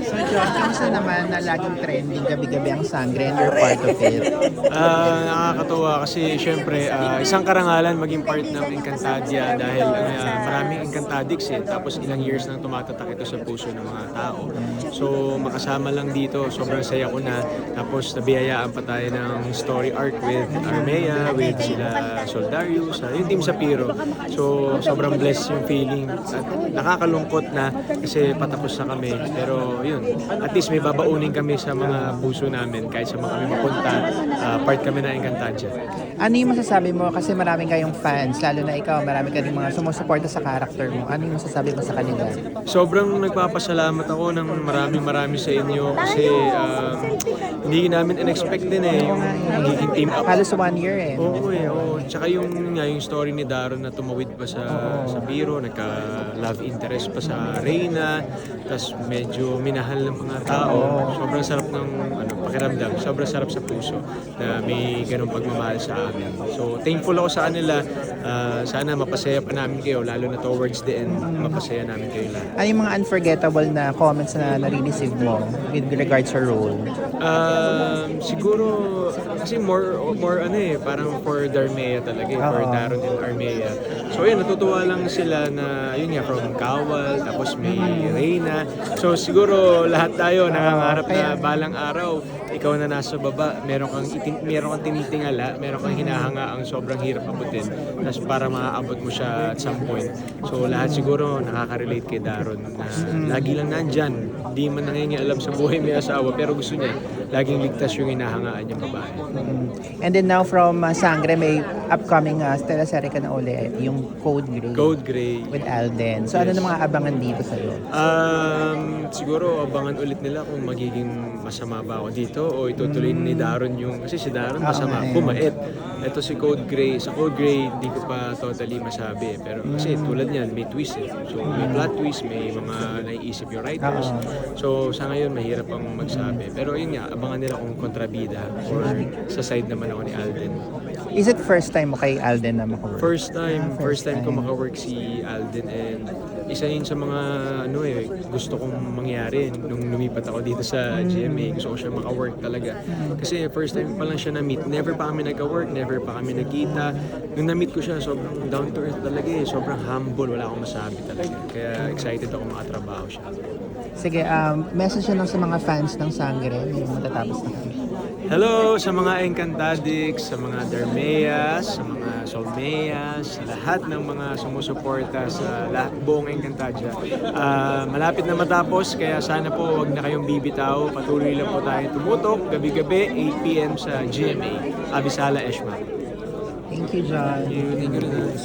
So John, kamusta naman na laging trending gabi-gabi ang Sangre and you're part of it? Nakakatuwa kasi syempre isang karangalan maging part ng Encantadia dahil maraming Encantadix tapos ilang years nang tumatatak ito sa puso ng mga tao. So makasama lang dito, sobrang saya ko na. Tapos nabiyayaan pa tayo ng story arc with Armea, with sila Soldarius, yung team sa Piro. So sobrang blessed yung feeling at nakakalungkot na kasi patapos na kami. Pero yun, at least may babaunin kami sa mga puso namin kahit sa mga kami mapunta. Part kami na Encantadia. Ano yung masasabi mo? Kasi maraming kayong fans, lalo na ikaw, marami ka rin mga sumusuporta sa character mo. Ano yung masasabi mo sa kanila? Sobrang nagpapasalamat ako ng marami sa inyo kasi hindi namin in-expect din yung magiging team up. Halos 1 year Oo. Tsaka yung story ni Daron na tumawid pa sa Piro, nagka-love interest pa sa Reyna, tapos medyo minahal ng mga tao. Sobrang sarap ng pakiramdam, sobrang sarap sa puso na may ganung pagmamahal sa amin. So thankful ako sa kanila. Sana mapasaya pa namin kayo, lalo na towards the end, mapasaya namin kayo lahat. Ano yung mga unforgettable na comments na nare-receive mo with regards sa role? Siguro kasi more parang for Darmea talaga, for Daron and Armea. So yun, natutuwa lang sila na yun nga, from Kawal, tapos may Reyna. So siguro lahat tayo nangangarap na balang araw ikaw na nasa baba, meron kang tinitingala, meron kang hinahanga ang sobrang hirap abutin. Tapos para maaabot mo siya at some point. So lahat siguro nakaka-relate kay Daron na lagi lang nandyan. Di man nangingialam sa buhay may asawa, pero gusto niya laging ligtas yung hinahangaan niyang babae. And then now from Sangre, may upcoming teleserye ka na uli, yung Code Grey. Code Grey. With Alden. So ano na mga abangan dito sa'yo? Siguro abangan ulit nila kung magiging masama ba ako dito o itutuloy ni Daron yung, kasi si Daron masama, bumait. Ito si Code Grey. Sa Code Grey, di ko pa totally masabi. Pero kasi tulad niyan, may twist So may plot twist, may mga naiisip yung writers. So sa ngayon, mahirap pang magsabi. Pero yun nga, abangan nila kung kontrabida or sa side naman ako ni Alden. Is it first time mo kay Alden na makawork? First time ko makawork si Alden, and isa yun sa mga gusto kong mangyari nung lumipat ako dito sa GMA. Gusto ko siya makawork talaga. Kasi first time pa lang siya na-meet. Never pa kami nagka-work, never pa kami nagkita. Nung na-meet ko siya, sobrang down to earth talaga sobrang humble, wala akong masabi talaga. Kaya excited ako makatrabaho siya. Sige, message lang sa mga fans ng Sangre, yung matatapos na kami. Hello sa mga Encantadix, sa mga Darmeas, sa mga Solmeas, sa lahat ng mga sumusuporta sa buong Encantadia. Malapit na matapos, kaya sana po wag na kayong bibitaw. Patuloy lang po tayo tumutok gabi-gabi 8 PM sa GMA. Abisala Eshma. Thank you, John. Thank you rin.